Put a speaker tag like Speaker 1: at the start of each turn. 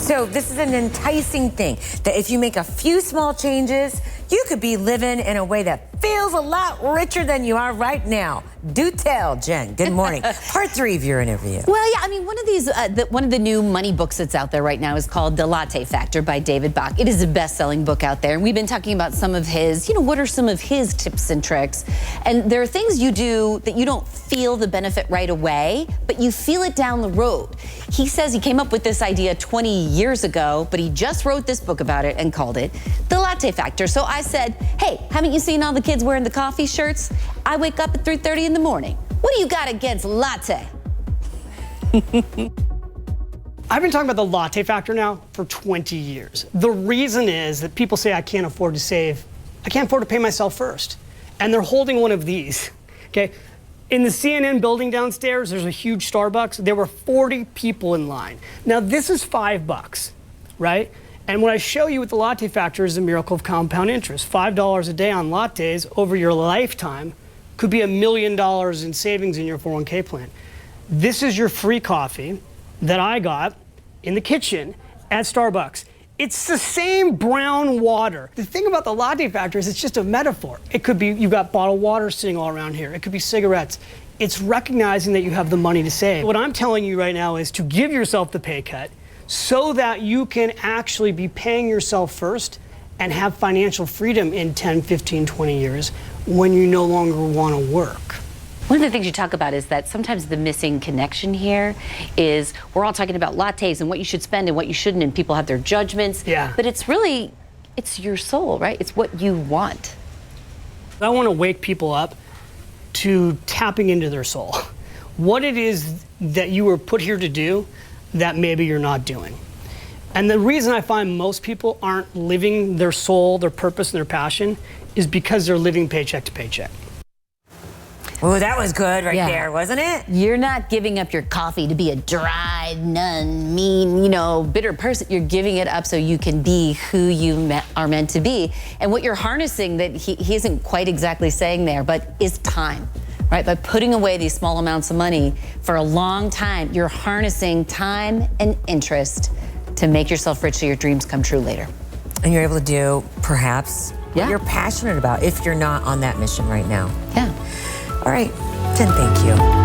Speaker 1: So this is an enticing thing that if you make a few small changes, you could be living in a way that feels a lot richer than you are right now. Do tell, Jen. Good morning. Part 3 of your interview.
Speaker 2: Well, yeah, I mean, one of the new money books that's out there right now is called The Latte Factor by David Bach. It is a best-selling book out there, and we've been talking about some of his, what are some of his tips and tricks? And there are things you do that you don't feel the benefit right away, but you feel it down the road. He says he came up with this idea 20 years ago, but he just wrote this book about it and called it The Latte Factor. So I said, hey, haven't you seen all the kids wearing the coffee shirts? I wake up at 3:30 in the morning. What do you got against latte?
Speaker 3: I've been talking about the latte factor now for 20 years. The reason is that people say I can't afford to save. I can't afford to pay myself first. And they're holding one of these, okay? In the CNN building downstairs, there's a huge Starbucks. There were 40 people in line. Now this is $5, right? And what I show you with the latte factor is the miracle of compound interest. $5 a day on lattes over your lifetime could be $1 million in savings in your 401k plan. This is your free coffee that I got in the kitchen at Starbucks. It's the same brown water. The thing about the latte factor is it's just a metaphor. It could be you've got bottled water sitting all around here. It could be cigarettes. It's recognizing that you have the money to save. What I'm telling you right now is to give yourself the pay cut so that you can actually be paying yourself first and have financial freedom in 10, 15, 20 years when you no longer want to work.
Speaker 2: One of the things you talk about is that sometimes the missing connection here is we're all talking about lattes and what you should spend and what you shouldn't, and people have their judgments.
Speaker 3: Yeah.
Speaker 2: But it's your soul, right? It's what you want.
Speaker 3: I want to wake people up to tapping into their soul. What it is that you were put here to do that maybe you're not doing. And the reason I find most people aren't living their soul, their purpose, and their passion is because they're living paycheck to paycheck.
Speaker 1: Oh, that was good right there, wasn't it?
Speaker 2: You're not giving up your coffee to be a dry, none, mean, bitter person. You're giving it up so you can be who you are meant to be. And what you're harnessing that he isn't quite exactly saying there, but is time, right? By putting away these small amounts of money for a long time, you're harnessing time and interest to make yourself rich so your dreams come true later.
Speaker 1: And you're able to do, perhaps, what you're passionate about if you're not on that mission right now.
Speaker 2: Yeah.
Speaker 1: All right, Jen, thank you.